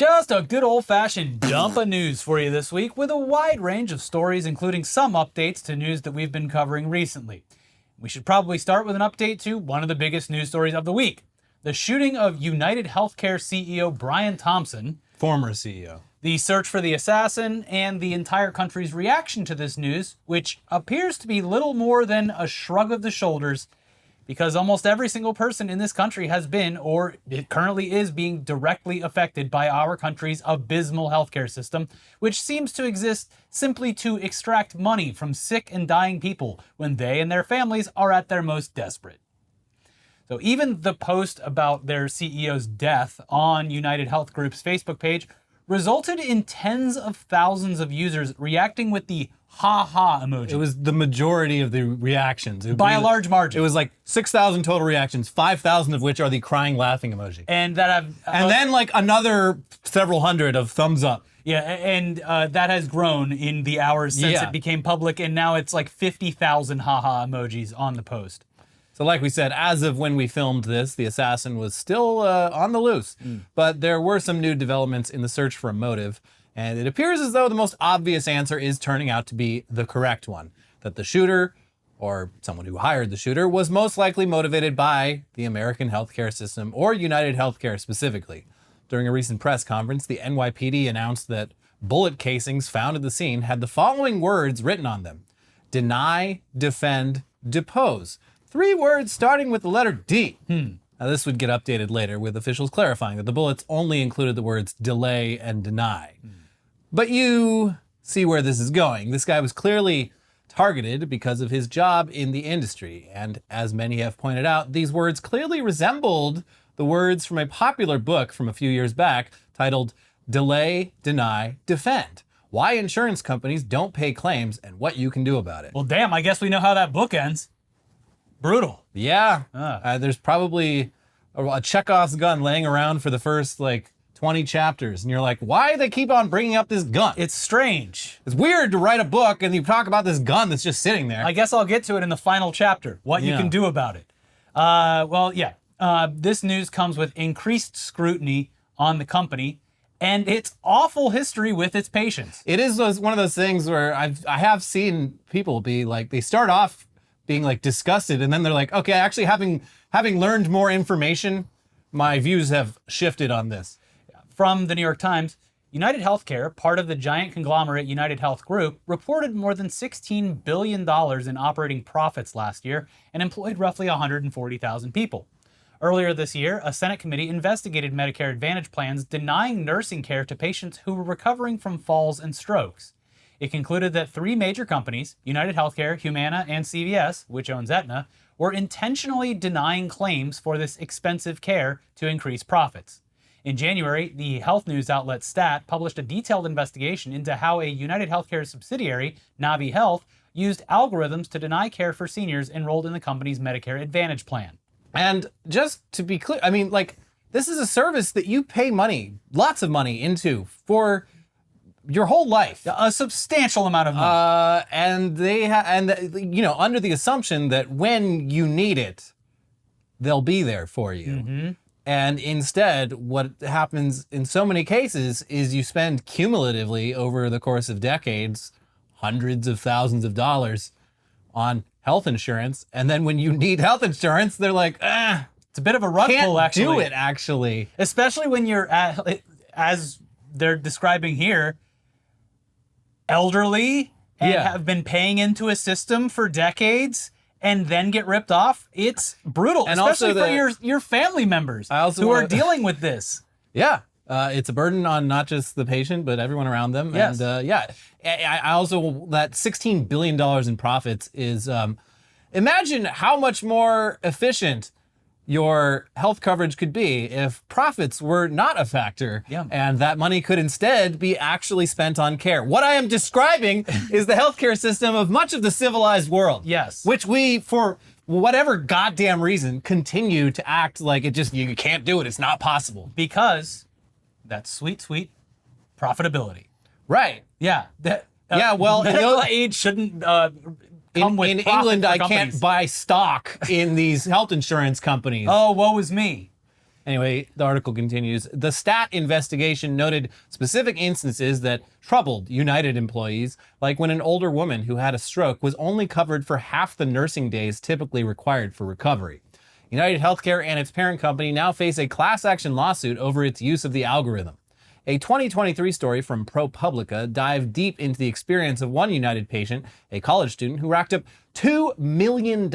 Just a good old-fashioned dump of news for you this week with a wide range of stories, including some updates to news that we've been covering recently. We should probably start with an update to one of the biggest news stories of the week. The shooting of UnitedHealth CEO Brian Thompson. Former CEO. The search for the assassin and the entire country's reaction to this news, which appears to be little more than a shrug of the shoulders, because almost every single person in this country has been, or it currently is being directly affected by our country's abysmal healthcare system, which seems to exist simply to extract money from sick and dying people when they and their families are at their most desperate. So even the post about their CEO's death on UnitedHealth Group's Facebook page resulted in tens of thousands of users reacting with the ha-ha emoji. It was the majority of the reactions. By a large margin. It was like 6,000 total reactions, 5,000 of which are the crying, laughing emoji. And that have... and then like another several hundred of thumbs up. Yeah, and that has grown in the hours since it became public, and now it's like 50,000 ha-ha emojis on the post. So like we said, as of when we filmed this, the assassin was still on the loose. But there were some new developments in the search for a motive. And it appears as though the most obvious answer is turning out to be the correct one. That the shooter, or someone who hired the shooter, was most likely motivated by the American healthcare system, or United Healthcare specifically. During a recent press conference, the NYPD announced that bullet casings found at the scene had the following words written on them: deny, defend, depose. 3 words starting with the letter D. Now this would get updated later with officials clarifying that the bullets only included the words delay and deny. But you see where this is going. This guy was clearly targeted because of his job in the industry. And as many have pointed out, these words clearly resembled the words from a popular book from a few years back titled Delay, Deny, Defend: Why Insurance Companies Don't Pay Claims and What You Can Do About It. Well, damn, I guess we know how that book ends. Brutal. Yeah. There's probably a Chekhov's gun laying around for the first, 20 chapters. And you're like, why do they keep on bringing up this gun? It's strange. It's weird to write a book and you talk about this gun that's just sitting there. I guess I'll get to it in the final chapter, what you can do about it. This news comes with increased scrutiny on the company and its awful history with its patients. It is one of those things where I have seen people be like, they start off being disgusted, and then they're like, okay, actually having learned more information, my views have shifted on this. From the New York Times, UnitedHealthcare, part of the giant conglomerate UnitedHealth Group, reported more than $16 billion in operating profits last year and employed roughly 140,000 people. Earlier this year, a Senate committee investigated Medicare Advantage plans denying nursing care to patients who were recovering from falls and strokes. It concluded that 3 major companies, UnitedHealthcare, Humana, and CVS, which owns Aetna, were intentionally denying claims for this expensive care to increase profits. In January, the health news outlet Stat published a detailed investigation into how a UnitedHealthcare subsidiary, Navi Health, used algorithms to deny care for seniors enrolled in the company's Medicare Advantage plan. And just to be clear, this is a service that you pay money, lots of money into for your whole life. A substantial amount of money. And under the assumption that when you need it, they'll be there for you. Mm-hmm. And instead, what happens in so many cases is you spend cumulatively over the course of decades, hundreds of thousands of dollars on health insurance. And then when you need health insurance, they're like, it's a bit of a rug pull, actually. Can't do it, actually. Especially when you're as they're describing here, elderly and have been paying into a system for decades and then get ripped off. It's brutal, and especially for your family members who are dealing with this. Yeah. It's a burden on not just the patient, but everyone around them. Yes. And I also, that $16 billion in profits is, imagine how much more efficient your health coverage could be if profits were not a factor, and that money could instead be actually spent on care. What I am describing is the healthcare system of much of the civilized world. Yes. Which we, for whatever goddamn reason, continue to act like you can't do it. It's not possible. Because that's sweet, sweet profitability. Right. Yeah. Medical aid shouldn't come with in profit England, for I companies. can't buy stock in these health insurance companies. Oh, woe is me. Anyway, the article continues. The stat investigation noted specific instances that troubled United employees, like when an older woman who had a stroke was only covered for half the nursing days typically required for recovery. United Healthcare and its parent company now face a class action lawsuit over its use of the algorithm. A 2023 story from ProPublica dived deep into the experience of one United patient, a college student who racked up $2 million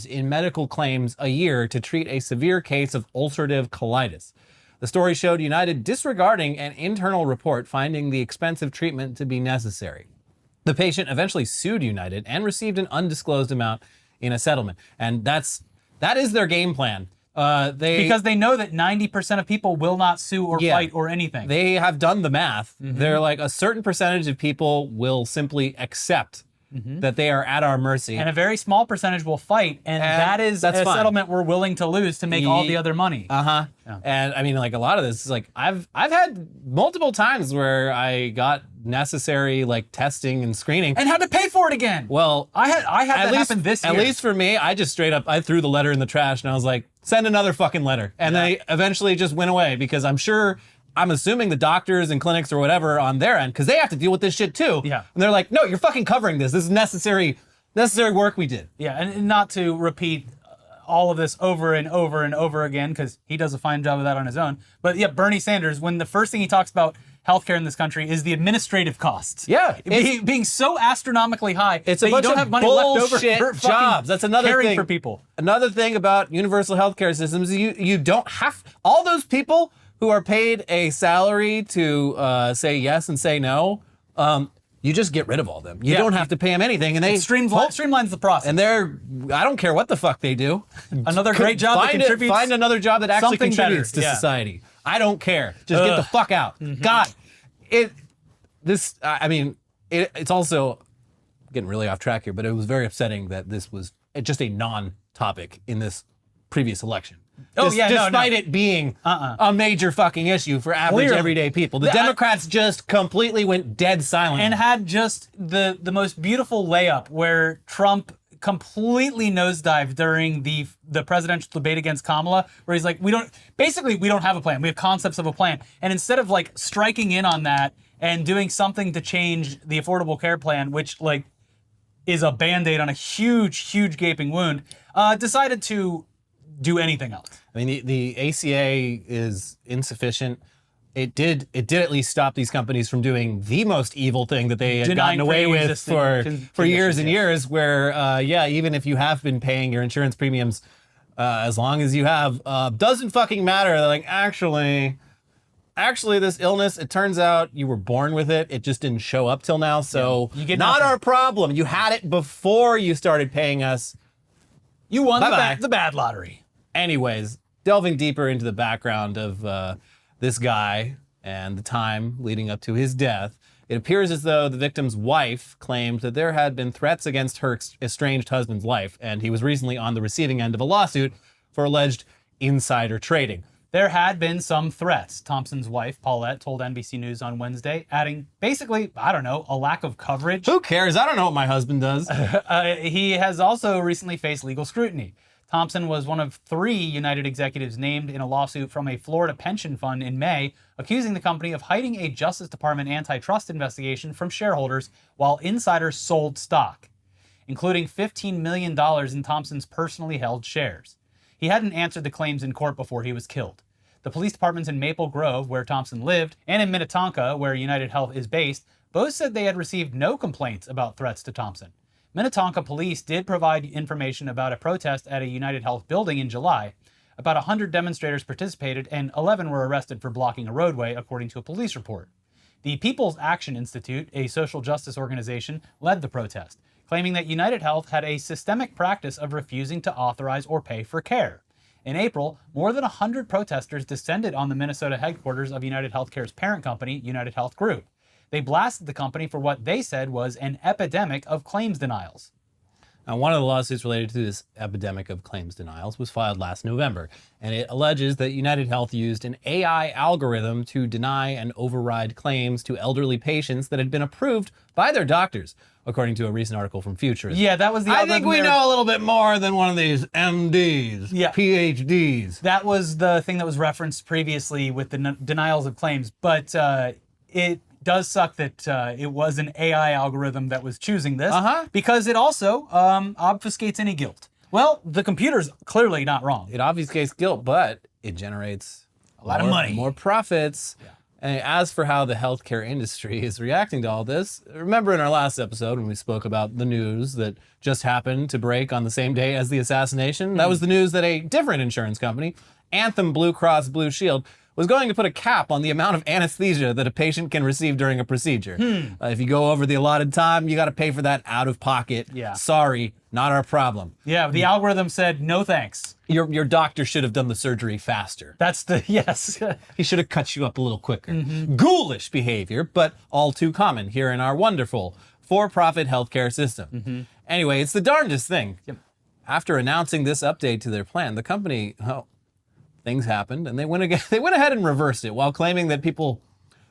in medical claims a year to treat a severe case of ulcerative colitis. The story showed United disregarding an internal report finding the expensive treatment to be necessary. The patient eventually sued United and received an undisclosed amount in a settlement. And that is their game plan. Because they know that 90% of people will not sue or fight or anything. They have done the math. They're like, a certain percentage of people will simply accept that they are at our mercy. And a very small percentage will fight, and that's a settlement we're willing to lose to make all the other money. Yeah. And I mean, like, a lot of this is like, I've had multiple times where I got necessary like testing and screening and had to pay for it again. Well, I had that happen this year. At least for me, I just straight up, I threw the letter in the trash and I was like, send another fucking letter. And they eventually just went away because I'm assuming the doctors and clinics or whatever on their end, because they have to deal with this shit too. Yeah. And they're like, no, you're fucking covering this. This is necessary work we did. Yeah, and not to repeat all of this over and over and over again, because he does a fine job of that on his own. But yeah, Bernie Sanders, when the first thing he talks about healthcare in this country is the administrative costs. Yeah. Being so astronomically high it's that a bunch you don't of have money left over for jobs. That's another caring thing for people. Another thing about universal healthcare systems, you don't have all those people who are paid a salary to say yes and say no. You just get rid of all of them. You don't have to pay them anything, and they streamlines the process. And I don't care what the fuck they do. Another great job that contributes. Find another job that actually contributes to better. society. I don't care. Just get the fuck out. God, it's also getting really off track here, but it was very upsetting that this was just a non-topic in this previous election. Despite it being a major fucking issue for average everyday people. The Democrats just completely went dead silent. And had just the most beautiful layup where Trump completely nosedived during the presidential debate against Kamala, where he's like, we don't have a plan. We have concepts of a plan. And instead of like striking in on that and doing something to change the Affordable Care Plan, which like is a Band-Aid on a huge, huge gaping wound, decided to do anything else. I mean, the ACA is insufficient. It did at least stop these companies from doing the most evil thing that they had gotten away with for years and years, where, even if you have been paying your insurance premiums, as long as you have, doesn't fucking matter. They're like, actually, this illness, it turns out you were born with it. It just didn't show up till now. So you get not nothing. our problem. You had it before you started paying us. You won the bad lottery. Anyways, delving deeper into the background of this guy and the time leading up to his death, it appears as though the victim's wife claimed that there had been threats against her estranged husband's life, and he was recently on the receiving end of a lawsuit for alleged insider trading. There had been some threats, Thompson's wife, Paulette, told NBC News on Wednesday, adding, basically, I don't know, a lack of coverage. Who cares? I don't know what my husband does. He has also recently faced legal scrutiny. Thompson was one of 3 United executives named in a lawsuit from a Florida pension fund in May, accusing the company of hiding a Justice Department antitrust investigation from shareholders while insiders sold stock, including $15 million in Thompson's personally held shares. He hadn't answered the claims in court before he was killed. The police departments in Maple Grove, where Thompson lived, and in Minnetonka, where UnitedHealth is based, both said they had received no complaints about threats to Thompson. Minnetonka police did provide information about a protest at a UnitedHealth building in July. About 100 demonstrators participated and 11 were arrested for blocking a roadway, according to a police report. The People's Action Institute, a social justice organization, led the protest, claiming that UnitedHealth had a systemic practice of refusing to authorize or pay for care. In April, more than 100 protesters descended on the Minnesota headquarters of UnitedHealthcare's parent company, UnitedHealth Group. They blasted the company for what they said was an epidemic of claims denials. Now, one of the lawsuits related to this epidemic of claims denials was filed last November, and it alleges that UnitedHealth used an AI algorithm to deny and override claims to elderly patients that had been approved by their doctors, according to a recent article from Futurist. Yeah, that was the I algorithm think we there. know a little bit more than one of these MDs, Yeah. PhDs. That was the thing that was referenced previously with the denials of claims, but it does suck that it was an AI algorithm that was choosing this because it also obfuscates any guilt. Well, the computer's clearly not wrong. It obfuscates guilt, but it generates A lot of money. more profits. Yeah. And as for how the healthcare industry is reacting to all this, remember in our last episode when we spoke about the news that just happened to break on the same day as the assassination? That was the news that a different insurance company, Anthem Blue Cross Blue Shield, was going to put a cap on the amount of anesthesia that a patient can receive during a procedure. If you go over the allotted time, you got to pay for that out of pocket. Yeah. Sorry, not our problem. Yeah, the algorithm said no thanks. Your doctor should have done the surgery faster. That's the, yes. He should have cut you up a little quicker. Ghoulish behavior, but all too common here in our wonderful for-profit healthcare system. Anyway, it's the darndest thing. Yep. After announcing this update to their plan, the company, things happened, and they went ahead and reversed it while claiming that people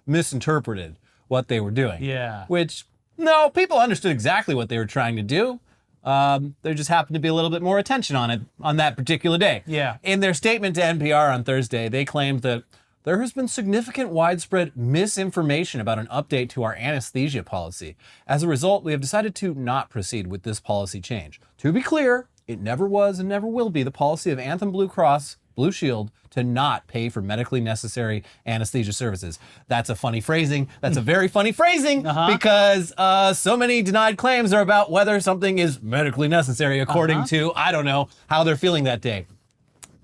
misinterpreted what they were doing. Yeah. Which, no, people understood exactly what they were trying to do. There just happened to be a little bit more attention on it on that particular day. Yeah. In their statement to NPR on Thursday, they claimed that there has been significant widespread misinformation about an update to our anesthesia policy. As a result, we have decided to not proceed with this policy change. To be clear, it never was and never will be the policy of Anthem Blue Cross Blue Shield to not pay for medically necessary anesthesia services. That's a funny phrasing. That's a very funny phrasing because so many denied claims are about whether something is medically necessary according to, I don't know, how they're feeling that day.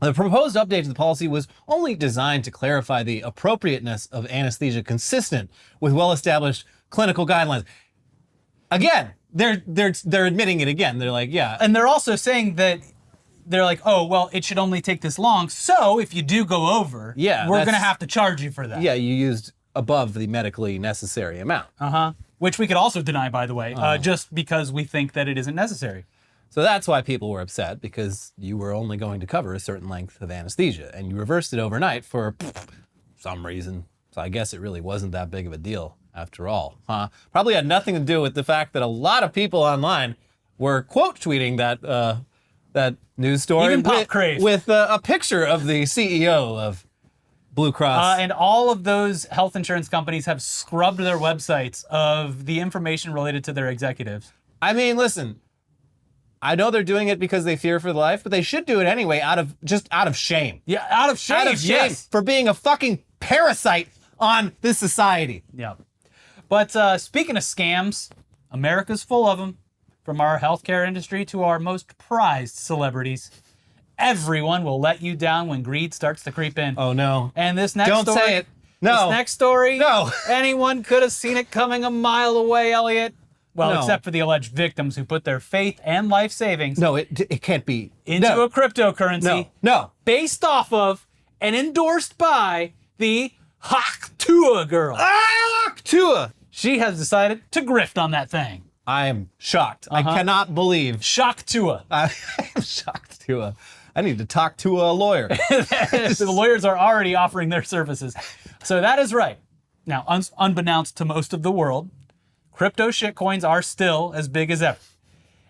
The proposed update to the policy was only designed to clarify the appropriateness of anesthesia consistent with well-established clinical guidelines. Again, they're admitting it again. They're like, yeah. And they're also saying that they're like, oh, well, it should only take this long. So if you do go over, we're going to have to charge you for that. Yeah, you used above the medically necessary amount. Which we could also deny, by the way, just because we think that it isn't necessary. So that's why people were upset, because you were only going to cover a certain length of anesthesia, and you reversed it overnight for some reason. So I guess it really wasn't that big of a deal after all, Probably had nothing to do with the fact that a lot of people online were quote tweeting that news story. Even Pop Crave. With a picture of the CEO of Blue Cross. And all of those health insurance companies have scrubbed their websites of the information related to their executives. I mean, listen, I know they're doing it because they fear for their life, but they should do it anyway out of shame. Yeah, out of shame. Out of shame for being a fucking parasite on this society. Yeah. But speaking of scams, America's full of them. From our healthcare industry to our most prized celebrities. Everyone will let you down when greed starts to creep in. Oh, no. And this next Don't story... say it. No. This next story... No. Anyone could have seen it coming a mile away, Elliot. Well, No. except for the alleged victims who put their faith and life savings... No, it can't be. into a cryptocurrency... No. based off of and endorsed by the Tuah girl. Tuah. She has decided to grift on that thing. I am shocked. I cannot believe. Tuah. I am shocked, Tuah. I need to talk to a lawyer. The lawyers are already offering their services. So that is right. Now, unbeknownst to most of the world, crypto shitcoins are still as big as ever.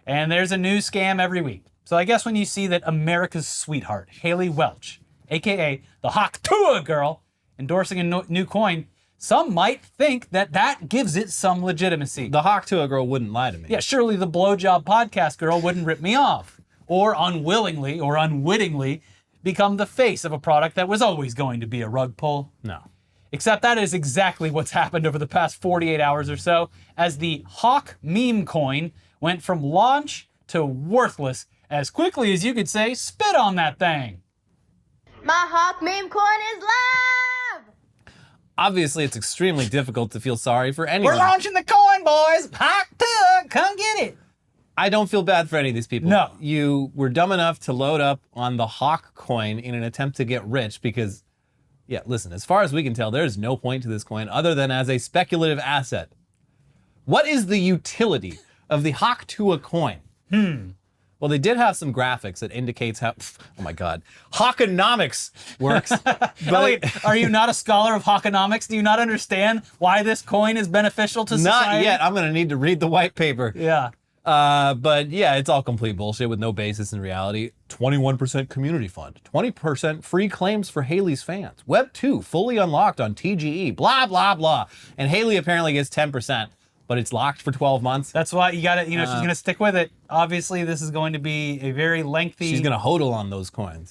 And there's a new scam every week. So I guess when you see that America's sweetheart, Haley Welch, aka the Tuah girl, endorsing a new coin, some might think that that gives it some legitimacy. The Tuah girl wouldn't lie to me. Yeah, surely the blowjob podcast girl wouldn't rip me off, or unwillingly or unwittingly become the face of a product that was always going to be a rug pull. No. Except that is exactly what's happened over the past 48 hours or so, as the Hawk meme coin went from launch to worthless as quickly as you could say, spit on that thing. My Hawk meme coin is live! Obviously, it's extremely difficult to feel sorry for anyone. We're launching the coin, boys! Hawk Tuah, come get it! I don't feel bad for any of these people. No. You were dumb enough to load up on the Hawk coin in an attempt to get rich because, yeah, listen, as far as we can tell, there's no point to this coin other than as a speculative asset. What is the utility of the Hawk Tuah coin? Well, they did have some graphics that indicates how, oh my God, Hawkonomics works. Elliot, are you not a scholar of Hawkonomics? Do you not understand why this coin is beneficial to society? Not yet. I'm going to need to read the white paper. Yeah. But yeah, it's all complete bullshit with no basis in reality. 21% community fund, 20% free claims for Haley's fans. Web 2 fully unlocked on TGE, blah, blah, blah. And Haley apparently gets 10%, but it's locked for 12 months. That's why you got to, she's going to stick with it. Obviously, this is going to be a very lengthy... She's going to hodl on those coins.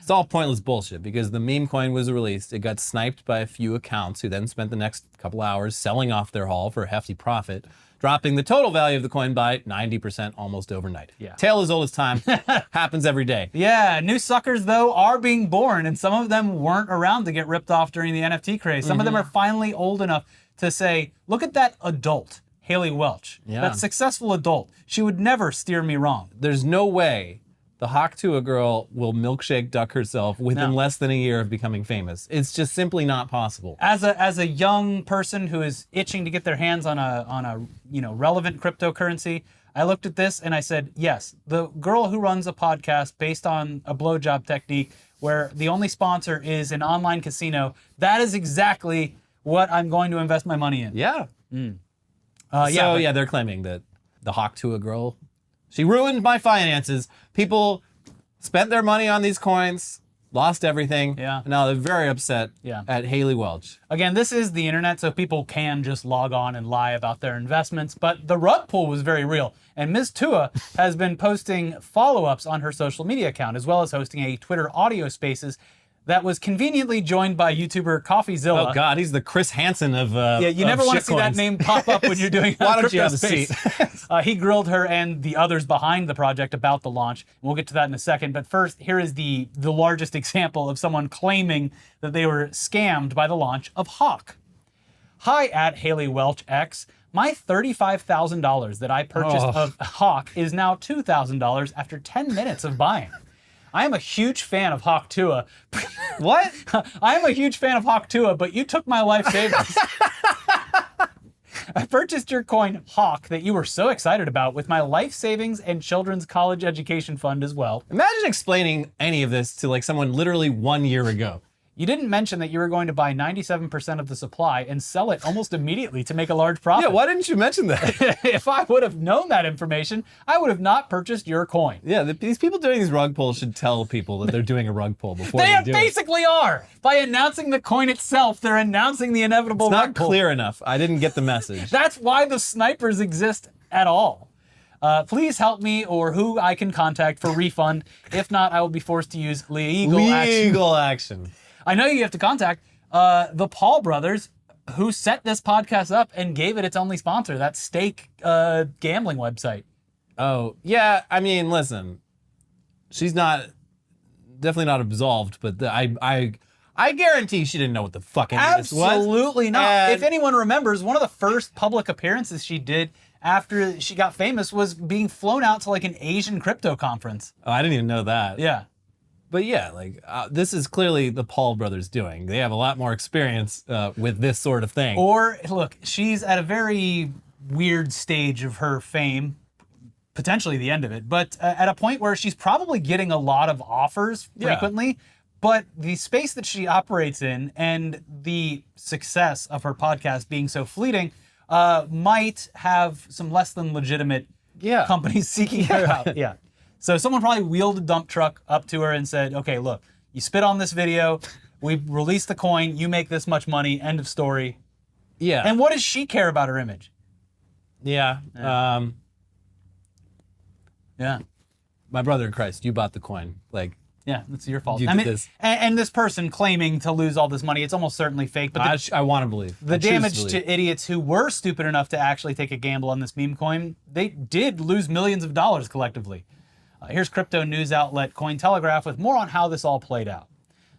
It's all pointless bullshit because the meme coin was released. It got sniped by a few accounts who then spent the next couple hours selling off their haul for a hefty profit, dropping the total value of the coin by 90% almost overnight. Yeah. Tale as old as time. Happens every day. Yeah, new suckers, though, are being born, and some of them weren't around to get ripped off during the NFT craze. Some of them are finally old enough to say, look at that adult, Haley Welch. Yeah. That successful adult. She would never steer me wrong. There's no way the Tuah girl will milkshake duck herself within less than a year of becoming famous. It's just simply not possible. As a young person who is itching to get their hands on a relevant cryptocurrency, I looked at this and I said, yes, the girl who runs a podcast based on a blowjob technique where the only sponsor is an online casino, that is exactly what I'm going to invest my money in. Yeah. Yeah, they're claiming that the Tuah girl, she ruined my finances. People spent their money on these coins, lost everything. Yeah. And now they're very upset at Haley Welch. Again, this is the internet, so people can just log on and lie about their investments, but the rug pull was very real. And Ms. Tuah has been posting follow-ups on her social media account, as well as hosting a Twitter audio spaces that was conveniently joined by YouTuber CoffeeZilla. Oh God, he's the Chris Hansen of you never want to see that name pop up when you're doing Why don't you have a Space. seat? He grilled her and the others behind the project about the launch. We'll get to that in a second. But first, here is the largest example of someone claiming that they were scammed by the launch of Hawk. Hi, at Haley Welch X. My $35,000 that I purchased of Hawk is now $2,000 after 10 minutes of buying. I am a huge fan of Tuah. What? I am a huge fan of Tuah, but you took my life savings. I purchased your coin Hawk that you were so excited about with my life savings and children's college education fund as well. Imagine explaining any of this to like someone literally 1 year ago. You didn't mention that you were going to buy 97% of the supply and sell it almost immediately to make a large profit. Yeah, why didn't you mention that? If I would have known that information, I would have not purchased your coin. Yeah, these people doing these rug pulls should tell people that they're doing a rug pull before They do basically are. By announcing the coin itself, they're announcing the inevitable It's not rug pull. clear enough. I didn't get the message. That's why the snipers exist at all. Please help me or who I can contact for refund. If not, I will be forced to use legal action. I know you have to contact the Paul brothers who set this podcast up and gave it its only sponsor, that stake gambling website. Oh, yeah. I mean, listen, she's definitely not absolved, but I guarantee she didn't know what the fuck any of this was. Absolutely not. And if anyone remembers, one of the first public appearances she did after she got famous was being flown out to like an Asian crypto conference. Oh, I didn't even know that. Yeah. But yeah, like this is clearly the Paul brothers doing. They have a lot more experience with this sort of thing. Or look, she's at a very weird stage of her fame, potentially the end of it, but at a point where she's probably getting a lot of offers frequently. But the space that she operates in and the success of her podcast being so fleeting might have some less than legitimate companies seeking her out. Yeah. So someone probably wheeled a dump truck up to her and said, okay, look, you spit on this video, we released the coin, you make this much money, end of story. Yeah. And what does she care about her image? Yeah. Yeah. My brother in Christ, you bought the coin. Like, yeah, that's your fault. You I did mean, this. And this person claiming to lose all this money, it's almost certainly fake. But I want to believe. the damage to idiots who were stupid enough to actually take a gamble on this meme coin, they did lose millions of dollars collectively. Here's crypto news outlet Cointelegraph with more on how this all played out.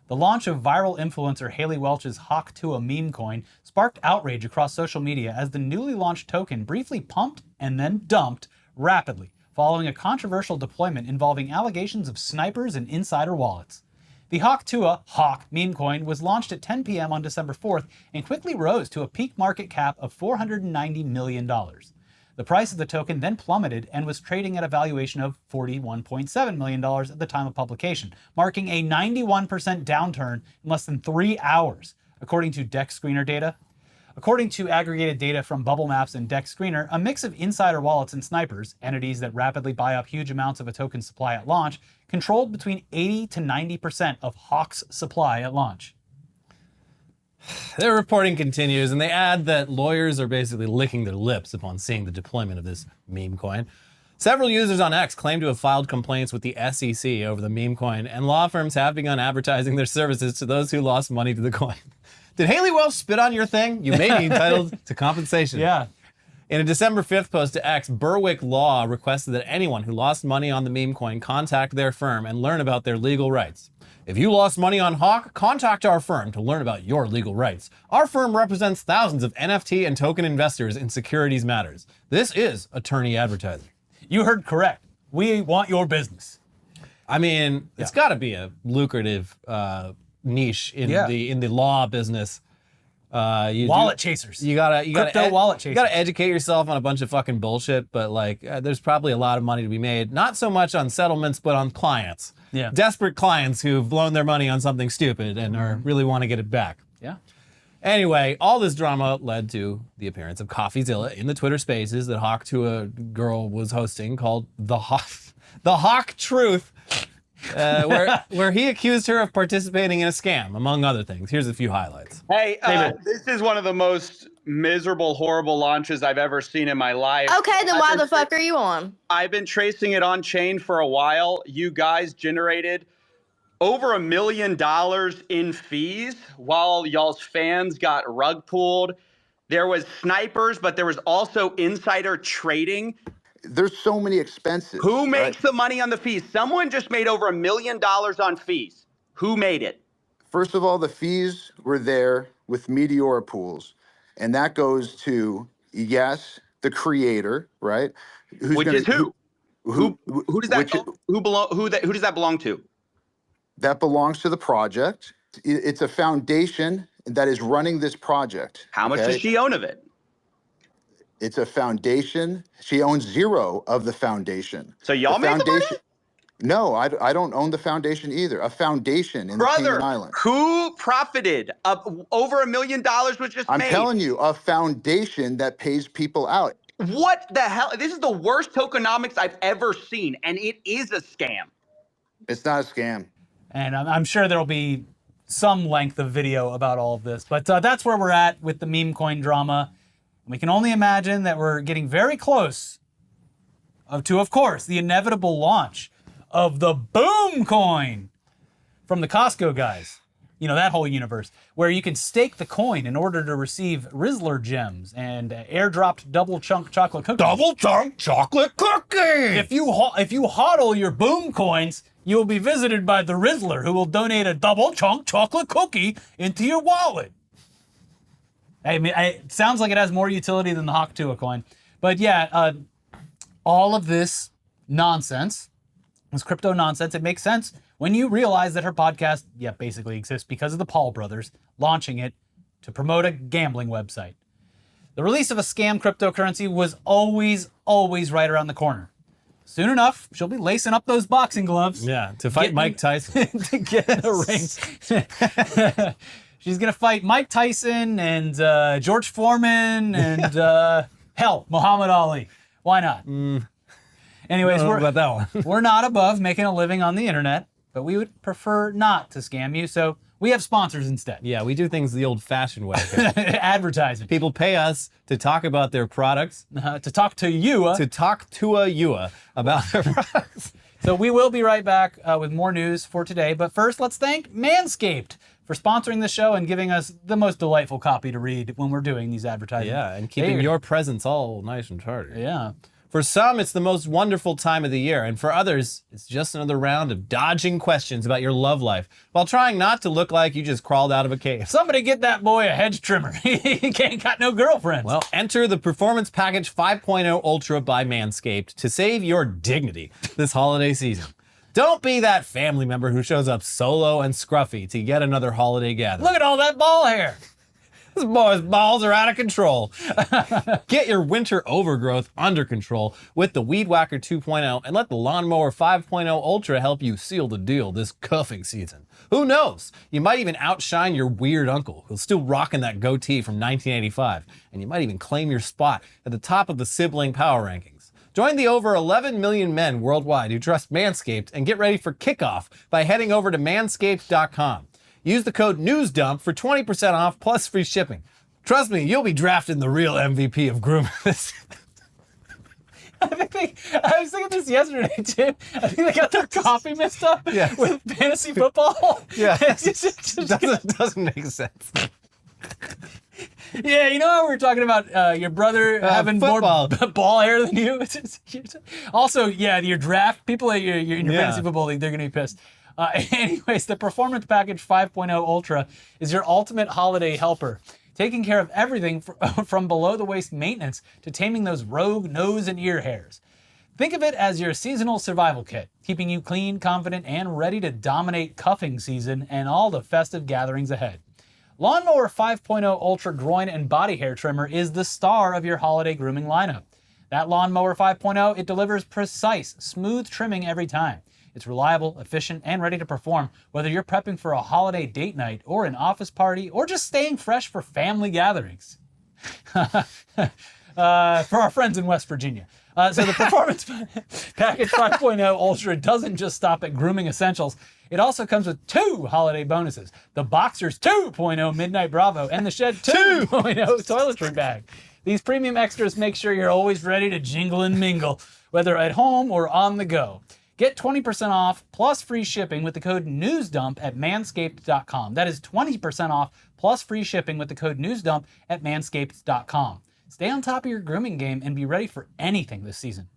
The launch of viral influencer Haley Welch's Tuah meme coin sparked outrage across social media as the newly launched token briefly pumped and then dumped rapidly, following a controversial deployment involving allegations of snipers and insider wallets. The Tuah Hawk meme coin was launched at 10 p.m. on December 4th and quickly rose to a peak market cap of $490 million. The price of the token then plummeted and was trading at a valuation of $41.7 million at the time of publication, marking a 91% downturn in less than 3 hours, according to Deck Screener data. According to aggregated data from Bubble Maps and Deck Screener, a mix of insider wallets and snipers, entities that rapidly buy up huge amounts of a token supply at launch, controlled between 80 to 90% of Hawk's supply at launch. Their reporting continues, and they add that lawyers are basically licking their lips upon seeing the deployment of this meme coin. Several users on X claim to have filed complaints with the SEC over the meme coin, and law firms have begun advertising their services to those who lost money to the coin. Did Haley Welch spit on your thing? You may be entitled to compensation. Yeah. In a December 5th post to X, Berwick Law requested that anyone who lost money on the meme coin contact their firm and learn about their legal rights. If you lost money on Hawk, contact our firm to learn about your legal rights. Our firm represents thousands of NFT and token investors in securities matters. This is attorney advertising. You heard correct. We want your business. I mean, it's got to be a lucrative niche in the law business. Wallet chasers. You gotta wallet chasers. You gotta educate yourself on a bunch of fucking bullshit, but there's probably a lot of money to be made. Not so much on settlements, but on clients. Yeah. Desperate clients who've blown their money on something stupid and really want to get it back. Yeah. Anyway, all this drama led to the appearance of CoffeeZilla in the Twitter Spaces that Hawk Tuah girl was hosting, called the Hawk Truth, where he accused her of participating in a scam, among other things. Here's a few highlights. Hey, this is one of the most miserable, horrible launches I've ever seen in my life. Okay, then why the fuck are you on? I've been tracing it on chain for a while. You guys generated over $1 million in fees while y'all's fans got rug pulled. There was snipers, but there was also insider trading. There's so many expenses. Who makes the money on the fees? Someone just made over $1 million on fees. Who made it? First of all, the fees were there with Meteora pools, and that goes to, yes, the creator, right? Who does that belong to? That belongs to the project. It's a foundation that is running this project. How much does she own of it? It's a foundation. She owns zero of the foundation. So y'all made the money? No, I don't own the foundation either. A foundation in the Cayman Islands. Who profited? Over $1 million was just made. I'm telling you, a foundation that pays people out. What the hell? This is the worst tokenomics I've ever seen, and it is a scam. It's not a scam. And I'm sure there'll be some length of video about all of this. But that's where we're at with the meme coin drama. We can only imagine that we're getting very close to, of course, the inevitable launch of the Boom coin from the Costco guys. You know, that whole universe, where you can stake the coin in order to receive Rizzler gems and airdropped double chunk chocolate cookies. Double chunk chocolate cookie! If you hodl your Boom coins, you will be visited by the Rizzler, who will donate a double chunk chocolate cookie into your wallet. I mean, it sounds like it has more utility than the Hawk Tuah coin. But yeah, all of this nonsense, this crypto nonsense, it makes sense when you realize that her podcast, basically exists because of the Paul brothers launching it to promote a gambling website. The release of a scam cryptocurrency was always right around the corner. Soon enough, she'll be lacing up those boxing gloves. Yeah, to fight Mike Tyson. to get a ring. She's going to fight Mike Tyson and George Foreman and, hell, Muhammad Ali. Why not? Anyways, about that one. We're not above making a living on the internet, but we would prefer not to scam you, so we have sponsors instead. Yeah, we do things the old-fashioned way. Advertising. People pay us to talk about their products. To talk to you. To talk to a about their products. So we will be right back with more news for today, but first let's thank Manscaped for sponsoring the show and giving us the most delightful copy to read when we're doing these advertisements. Yeah, and keeping your presents all nice and tidy. Yeah. For some, it's the most wonderful time of the year, and for others, it's just another round of dodging questions about your love life while trying not to look like you just crawled out of a cave. Somebody get that boy a hedge trimmer. He ain't got no girlfriends. Well, enter the Performance Package 5.0 Ultra by Manscaped to save your dignity this holiday season. Don't be that family member who shows up solo and scruffy to yet another holiday gathering. Look at all that ball hair. This boy's balls are out of control. Get your winter overgrowth under control with the Weed Whacker 2.0 and let the Lawnmower 5.0 Ultra help you seal the deal this cuffing season. Who knows? You might even outshine your weird uncle who's still rocking that goatee from 1985, and you might even claim your spot at the top of the sibling power rankings. Join the over 11 million men worldwide who trust Manscaped and get ready for kickoff by heading over to manscaped.com. Use the code NEWSDUMP for 20% off plus free shipping. Trust me, you'll be drafting the real MVP of grooming. I was thinking this yesterday, too. I think they got their coffee mixed up with fantasy football. Yeah, it doesn't make sense. Yeah, you know how we were talking about your brother having football. more ball hair than you? Also, yeah, your draft, people in your fantasy football league, they're going to be pissed. Anyways, the Performance Package 5.0 Ultra is your ultimate holiday helper, taking care of everything from below-the-waist maintenance to taming those rogue nose and ear hairs. Think of it as your seasonal survival kit, keeping you clean, confident, and ready to dominate cuffing season and all the festive gatherings ahead. Lawnmower 5.0 Ultra Groin and Body Hair Trimmer is the star of your holiday grooming lineup. That Lawnmower 5.0, it delivers precise, smooth trimming every time. It's reliable, efficient, and ready to perform, whether you're prepping for a holiday date night or an office party or just staying fresh for family gatherings. For our friends in West Virginia. So the Performance Package 5.0 Ultra doesn't just stop at grooming essentials. It also comes with 2 holiday bonuses. The Boxers 2.0 Midnight Bravo and the Shed 2.0 Toiletry Bag. These premium extras make sure you're always ready to jingle and mingle, whether at home or on the go. Get 20% off plus free shipping with the code NEWSDUMP at manscaped.com. That is 20% off plus free shipping with the code NEWSDUMP at manscaped.com. Stay on top of your grooming game and be ready for anything this season.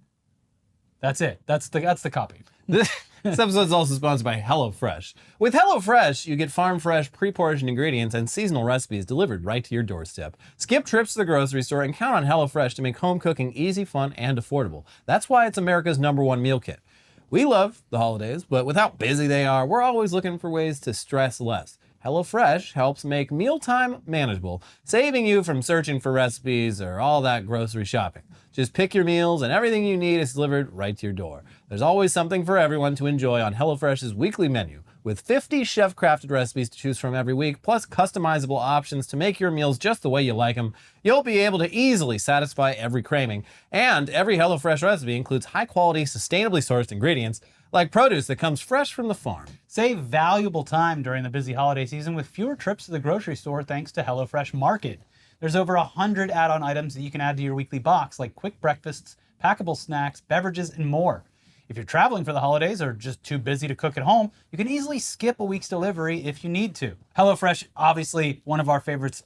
That's it. That's the copy. This episode is also sponsored by HelloFresh. With HelloFresh, you get farm-fresh, pre-portioned ingredients and seasonal recipes delivered right to your doorstep. Skip trips to the grocery store and count on HelloFresh to make home cooking easy, fun, and affordable. That's why it's America's #1 meal kit. We love the holidays, but with how busy they are, we're always looking for ways to stress less. HelloFresh helps make mealtime manageable, saving you from searching for recipes or all that grocery shopping. Just pick your meals and everything you need is delivered right to your door. There's always something for everyone to enjoy on HelloFresh's weekly menu, with 50 chef-crafted recipes to choose from every week, plus customizable options to make your meals just the way you like them. You'll be able to easily satisfy every craving, and every HelloFresh recipe includes high-quality, sustainably sourced ingredients, like produce that comes fresh from the farm. Save valuable time during the busy holiday season with fewer trips to the grocery store thanks to HelloFresh Market. There's over 100 add-on items that you can add to your weekly box, like quick breakfasts, packable snacks, beverages, and more. If you're traveling for the holidays or just too busy to cook at home, you can easily skip a week's delivery if you need to. HelloFresh, obviously one of our favorites,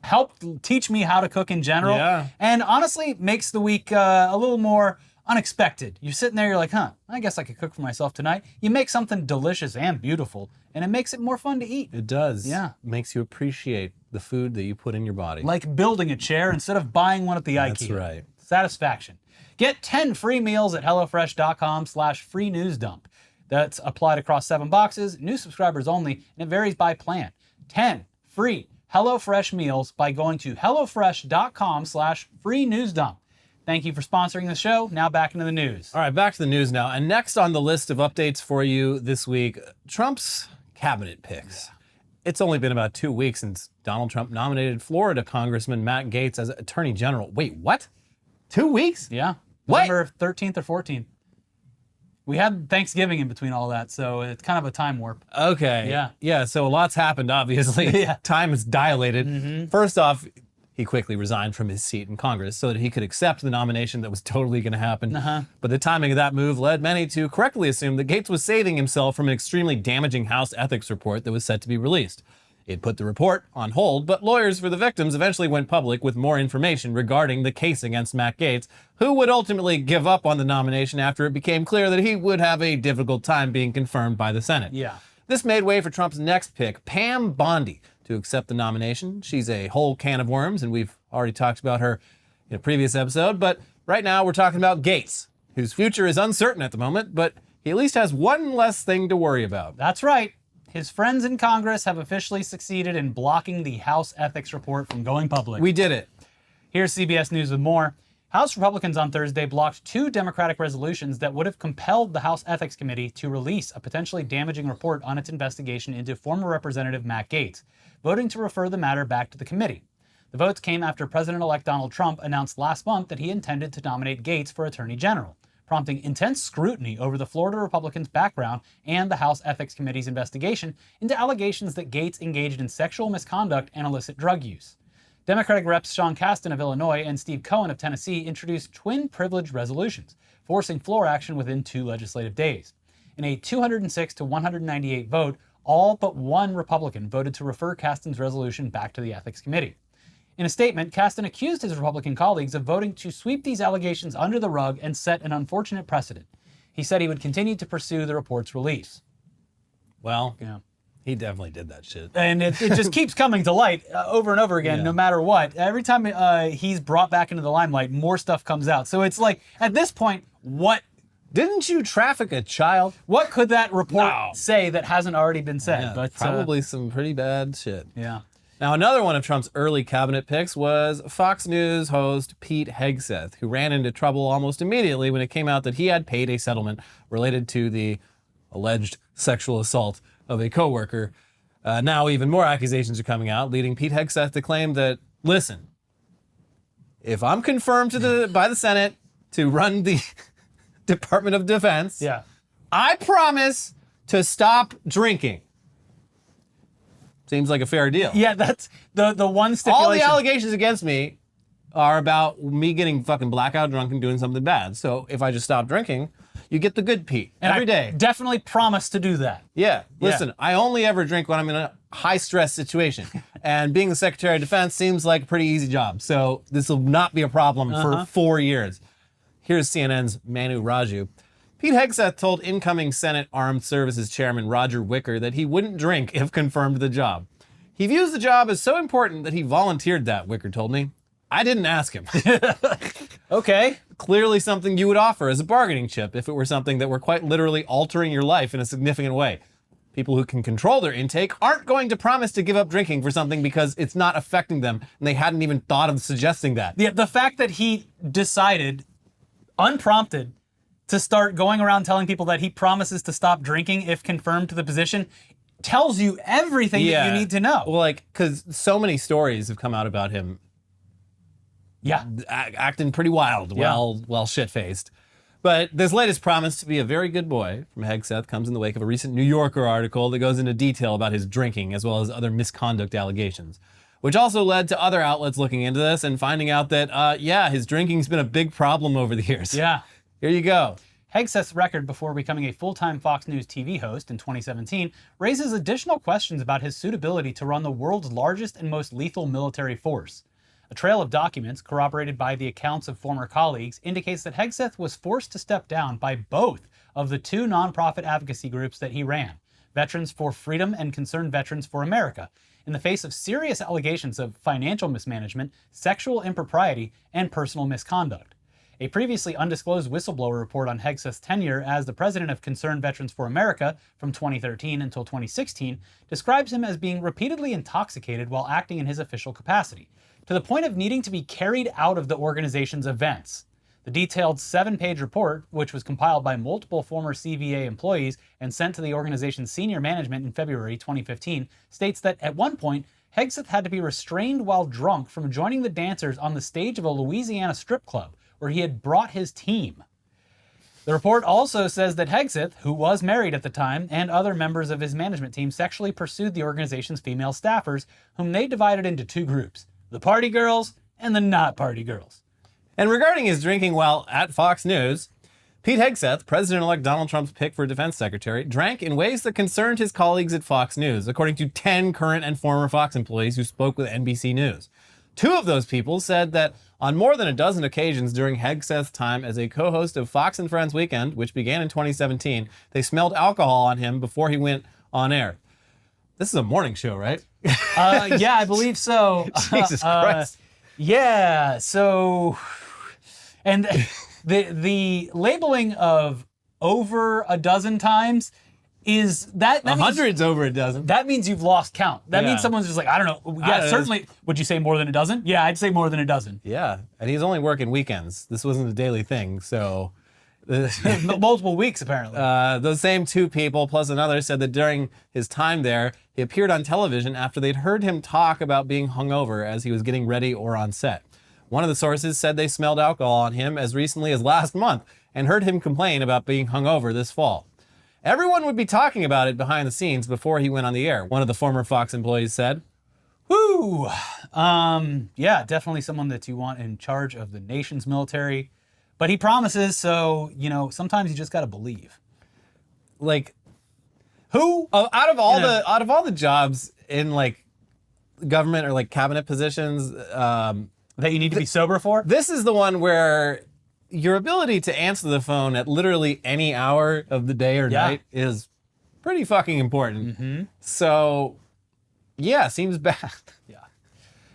helped teach me how to cook in general, and honestly makes the week a little more unexpected. You're sitting there, you're like, I guess I could cook for myself tonight. You make something delicious and beautiful, and it makes it more fun to eat. It does. Yeah. It makes you appreciate the food that you put in your body. Like building a chair instead of buying one at the IKEA. That's right. Satisfaction. Get 10 free meals at HelloFresh.com/free-news-dump. That's applied across 7 boxes, new subscribers only, and it varies by plan. 10 free HelloFresh meals by going to HelloFresh.com/free-news-dump. Thank you for sponsoring the show. Now back into the news. All right, back to the news now. And next on the list of updates for you this week, Trump's cabinet picks. It's only been about 2 weeks since Donald Trump nominated Florida Congressman Matt Gaetz as Attorney General. Wait, what? 2 weeks? Yeah. What? November 13th or 14th. We had Thanksgiving in between all that, so it's kind of a time warp. Okay. Yeah. Yeah, so a lot's happened, obviously. Yeah. Time is dilated. First off, he quickly resigned from his seat in Congress so that he could accept the nomination that was totally going to happen. But the timing of that move led many to correctly assume that Gaetz was saving himself from an extremely damaging House ethics report that was set to be released. It put the report on hold, but lawyers for the victims eventually went public with more information regarding the case against Matt Gaetz, who would ultimately give up on the nomination after it became clear that he would have a difficult time being confirmed by the Senate. Yeah. This made way for Trump's next pick, Pam Bondi, to accept the nomination. She's a whole can of worms, and we've already talked about her in a previous episode, but right now we're talking about Gaetz, whose future is uncertain at the moment, but he at least has one less thing to worry about. That's right. his friends in Congress have officially succeeded in blocking the House ethics report from going public. We did it. Here's CBS News with more. House Republicans on Thursday blocked 2 Democratic resolutions that would have compelled the House Ethics Committee to release a potentially damaging report on its investigation into former Representative Matt Gaetz, voting to refer the matter back to the committee. The votes came after President-elect Donald Trump announced last month that he intended to nominate Gaetz for Attorney General, prompting intense scrutiny over the Florida Republican's background and the House Ethics Committee's investigation into allegations that Gaetz engaged in sexual misconduct and illicit drug use. Democratic Reps Sean Casten of Illinois and Steve Cohen of Tennessee introduced twin privilege resolutions, forcing floor action within 2 legislative days. In a 206 to 198 vote, all but 1 Republican voted to refer Casten's resolution back to the Ethics Committee. In a statement, Casten accused his Republican colleagues of voting to sweep these allegations under the rug and set an unfortunate precedent. He said he would continue to pursue the report's release. Well, Yeah. he definitely did that shit. And it just keeps coming to light over and over again, no matter what. Every time he's brought back into the limelight, more stuff comes out. So it's like, at this point, what Didn't you traffic a child? could that report say that hasn't already been said? Yeah, But probably some pretty bad shit. yeah. Now, another one of Trump's early cabinet picks was Fox News host Pete Hegseth, who ran into trouble almost immediately when it came out that he had paid a settlement related to the alleged sexual assault of a coworker. Now, even more accusations are coming out, leading Pete Hegseth to claim that, listen, if I'm confirmed by the Senate to run the Department of Defense, Yeah. I promise to stop drinking. Seems like a fair deal. Yeah, that's the one stipulation. All the allegations against me are about me getting fucking blackout drunk and doing something bad. So if I just stop drinking, you get the good Pete every day. Definitely promise to do that. Yeah. Listen, I only ever drink when I'm in a high stress situation. And being the Secretary of Defense seems like a pretty easy job. So this will not be a problem for 4 years. Here's CNN's Manu Raju. Pete Hegseth told incoming Senate Armed Services Chairman Roger Wicker that he wouldn't drink if confirmed to the job. He views the job as so important that he volunteered that, Wicker told me. I didn't ask him. Okay. Clearly something you would offer as a bargaining chip if it were something that were quite literally altering your life in a significant way. People who can control their intake aren't going to promise to give up drinking for something because it's not affecting them and they hadn't even thought of suggesting that. Yeah, the fact that he decided, unprompted, to start going around telling people that he promises to stop drinking if confirmed to the position tells you everything that you need to know. Well, like, because so many stories have come out about him Yeah. acting pretty wild while shit-faced. But this latest promise to be a very good boy from Hegseth comes in the wake of a recent New Yorker article that goes into detail about his drinking as well as other misconduct allegations, which also led to other outlets looking into this and finding out that, his drinking's been a big problem over the years. Yeah. Here you go. Hegseth's record before becoming a full-time Fox News TV host in 2017 raises additional questions about his suitability to run the world's largest and most lethal military force. A trail of documents, corroborated by the accounts of former colleagues, indicates that Hegseth was forced to step down by both of the 2 nonprofit advocacy groups that he ran, Veterans for Freedom and Concerned Veterans for America, in the face of serious allegations of financial mismanagement, sexual impropriety, and personal misconduct. A previously undisclosed whistleblower report on Hegseth's tenure as the president of Concerned Veterans for America from 2013 until 2016 describes him as being repeatedly intoxicated while acting in his official capacity, to the point of needing to be carried out of the organization's events. The detailed 7-page report, which was compiled by multiple former CVA employees and sent to the organization's senior management in February 2015, states that at one point, Hegseth had to be restrained while drunk from joining the dancers on the stage of a Louisiana strip club, where he had brought his team. The report also says that Hegseth, who was married at the time, and other members of his management team sexually pursued the organization's female staffers, whom they divided into 2 groups, the party girls and the not party girls. And regarding his drinking while at Fox News, Pete Hegseth, President-elect Donald Trump's pick for defense secretary, drank in ways that concerned his colleagues at Fox News, according to 10 current and former Fox employees who spoke with NBC News. 2 of those people said that on more than a dozen occasions during Hegseth's time as a co-host of Fox and Friends Weekend, which began in 2017, they smelled alcohol on him before he went on air. This is a morning show, right? Yeah, I believe so. Jesus Christ. Yeah, so, and the labeling of over a dozen times is that means, 100's over a dozen. that means you've lost count. That Yeah. means someone's just like, I don't know. Yeah, certainly. Would you say more than a dozen? Yeah, I'd say more than a dozen. Yeah, and he's only working weekends. This wasn't a daily thing, so. Multiple weeks, apparently. Those same two people, plus another, said that during his time there, he appeared on television after they'd heard him talk about being hungover as he was getting ready or on set. One of the sources said they smelled alcohol on him as recently as last month and heard him complain about being hungover this fall. Everyone would be talking about it behind the scenes before he went on the air, one of the former Fox employees said. Woo! Yeah, definitely someone that you want in charge of the nation's military. But he promises, so, sometimes you just got to believe. Like, Who? out of all the jobs in like government or like cabinet positions, That you need to be sober for? this is the one where your ability to answer the phone at literally any hour of the day or night is pretty fucking important. Mm-hmm. So, yeah, seems bad. Yeah.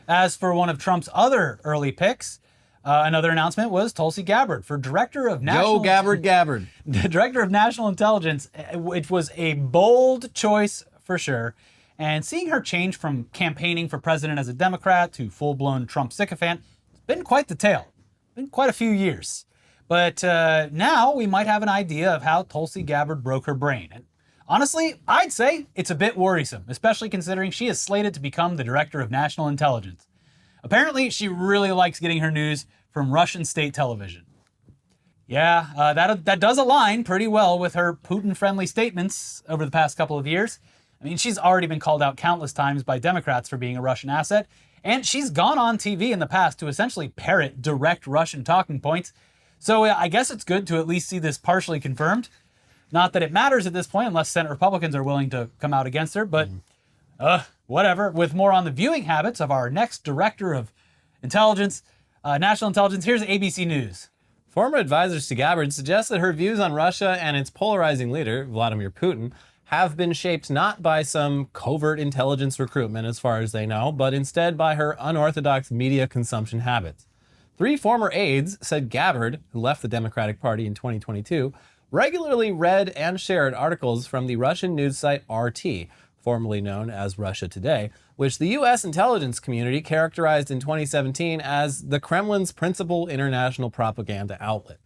As for one of Trump's other early picks, another announcement was Tulsi Gabbard for Director of National... Gabbard. Director of National Intelligence. It was a bold choice for sure. And seeing her change from campaigning for president as a Democrat to full-blown Trump sycophant, it's been quite the tale. Been quite a few years. But now we might have an idea of how Tulsi Gabbard broke her brain. And honestly, I'd say it's a bit worrisome, especially considering she is slated to become the Director of National Intelligence. Apparently, she really likes getting her news from Russian state television. Yeah, that does align pretty well with her Putin-friendly statements over the past couple of years. I mean, she's already been called out countless times by Democrats for being a Russian asset, and she's gone on TV in the past to essentially parrot direct Russian talking points. So I guess it's good to at least see this partially confirmed. Not that it matters at this point unless Senate Republicans are willing to come out against her, but whatever. With more on the viewing habits of our next Director of Intelligence, National Intelligence, here's ABC News. Former advisors to Gabbard suggest that her views on Russia and its polarizing leader, Vladimir Putin, have been shaped not by some covert intelligence recruitment as far as they know, but instead by her unorthodox media consumption habits. 3 former aides said Gabbard, who left the Democratic Party in 2022, regularly read and shared articles from the Russian news site RT, formerly known as Russia Today, which the U.S. intelligence community characterized in 2017 as the Kremlin's principal international propaganda outlet.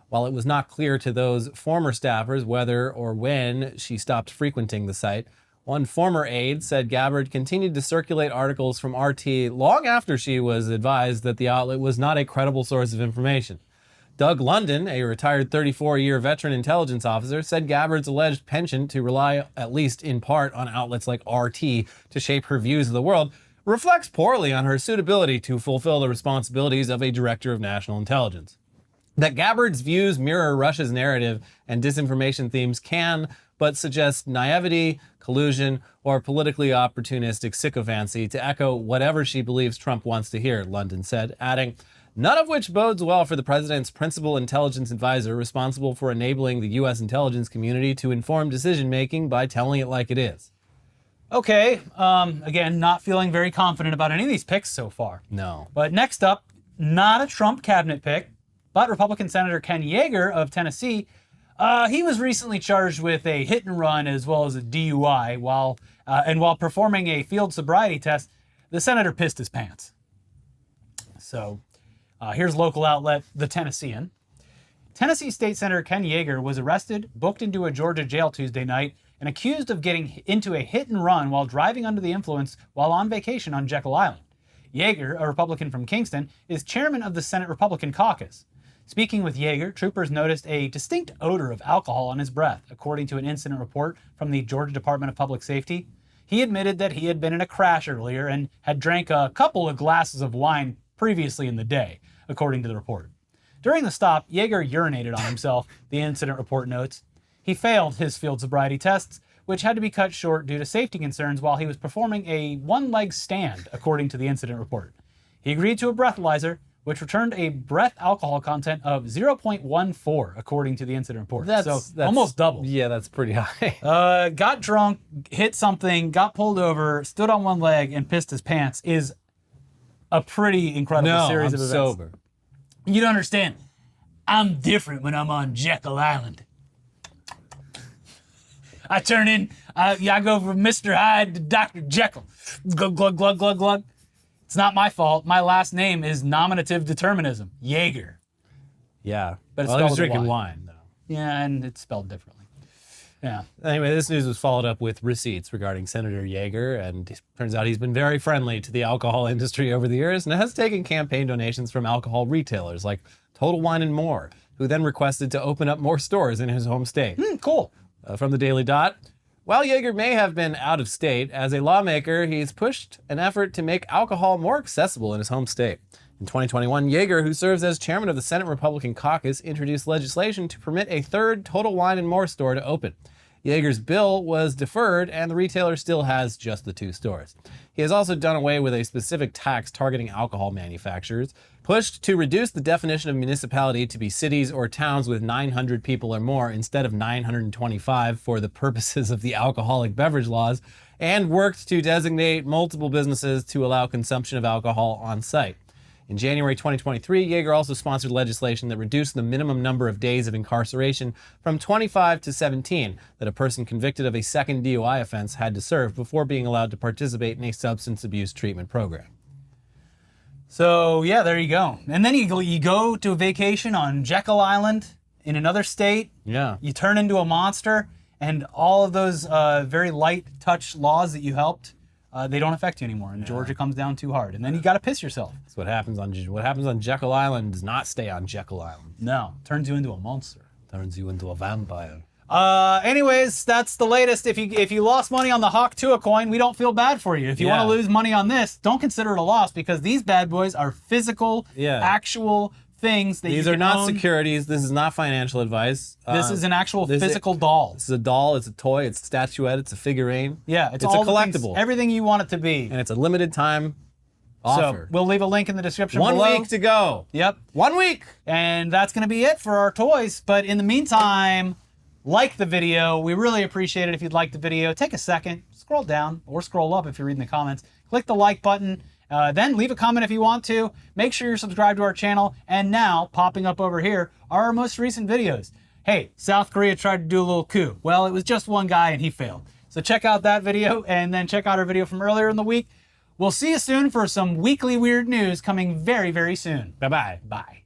While it was not clear to those former staffers whether or when she stopped frequenting the site, one former aide said Gabbard continued to circulate articles from RT long after she was advised that the outlet was not a credible source of information. Doug London, a retired 34-year veteran intelligence officer, said Gabbard's alleged penchant to rely, at least in part, on outlets like RT to shape her views of the world reflects poorly on her suitability to fulfill the responsibilities of a director of national intelligence. That Gabbard's views mirror Russia's narrative and disinformation themes can but suggest naivety, collusion, or politically opportunistic sycophancy to echo whatever she believes Trump wants to hear, London said, adding, none of which bodes well for the president's principal intelligence advisor responsible for enabling the U.S. intelligence community to inform decision-making by telling it like it is. Okay, again, not feeling very confident about any of these picks so far. No. But next up, not a Trump cabinet pick, but Republican Senator Ken Yeager of Tennessee. He was recently charged with a hit and run as well as a DUI while performing a field sobriety test. The senator pissed his pants. So here's local outlet The Tennessean. Tennessee State Senator Ken Yeager was arrested, booked into a Georgia jail Tuesday night, and accused of getting into a hit and run while driving under the influence while on vacation on Jekyll Island. Yeager, a Republican from Kingston, is chairman of the Senate Republican caucus. Speaking with Yeager, troopers noticed a distinct odor of alcohol on his breath, according to an incident report from the Georgia Department of Public Safety. He admitted that he had been in a crash earlier and had drank a couple of glasses of wine previously in the day, according to the report. During the stop, Yeager urinated on himself, the incident report notes. He failed his field sobriety tests, which had to be cut short due to safety concerns while he was performing a one-leg stand, according to the incident report. He agreed to a breathalyzer, which returned a breath alcohol content of 0.14, according to the incident report. That's almost double. Yeah, that's pretty high. Got drunk, hit something, got pulled over, stood on one leg, and pissed his pants is a pretty incredible series of events. Sober. You don't understand. I'm different when I'm on Jekyll Island. I turn in, I go from Mr. Hyde to Dr. Jekyll. Glug, glug, glug, glug, glug. It's not my fault. My last name is nominative determinism, Jaeger. Yeah. But it's well, he was spelled with a drinking Y. wine, though. Yeah, and it's spelled differently. Yeah. Anyway, this news was followed up with receipts regarding Senator Yeager, and it turns out he's been very friendly to the alcohol industry over the years and has taken campaign donations from alcohol retailers like Total Wine and More, who then requested to open up more stores in his home state. Cool. From the Daily Dot, while Yeager may have been out of state, as a lawmaker, he's pushed an effort to make alcohol more accessible in his home state. In 2021, Yeager, who serves as chairman of the Senate Republican caucus, introduced legislation to permit a third Total Wine and More store to open. Yeager's bill was deferred, and the retailer still has just the 2 stores. He has also done away with a specific tax targeting alcohol manufacturers, pushed to reduce the definition of municipality to be cities or towns with 900 people or more instead of 925 for the purposes of the alcoholic beverage laws, and worked to designate multiple businesses to allow consumption of alcohol on site. In January 2023, Yeager also sponsored legislation that reduced the minimum number of days of incarceration from 25 to 17 that a person convicted of a second DUI offense had to serve before being allowed to participate in a substance abuse treatment program. So, yeah, there you go. And then you go to a vacation on Jekyll Island in another state. Yeah. You turn into a monster, and all of those very light touch laws that you helped, they don't affect you anymore, and Georgia comes down too hard, and then you got to piss yourself. That's what happens on Jekyll Island does not stay on Jekyll Island. No, turns you into a monster. Turns you into a vampire. Anyways, that's the latest. If you lost money on the Hawk Tuah coin, we don't feel bad for you. If you want to lose money on this, don't consider it a loss, because these bad boys are physical, actual things that These you are can not own. securities. This is not financial advice. This is an actual physical doll. This is a doll. It's a toy. It's a statuette. It's a figurine. Yeah, it's a all the collectible. things, everything you want it to be. And it's a limited time offer. So we'll leave a link in the description 1 below. week to go. Yep. 1 week. And that's going to be it for our toys. But in the meantime, like the video. We really appreciate it if you'd like the video. Take a second, scroll down or scroll up if you're reading the comments. Click the like button. Then leave a comment if you want to. Make sure you're subscribed to our channel. And now, popping up over here are our most recent videos. Hey, South Korea tried to do a little coup. Well, it was just one guy and he failed. So check out that video and then check out our video from earlier in the week. We'll see you soon for some weekly weird news coming very, very soon. Bye-bye. Bye.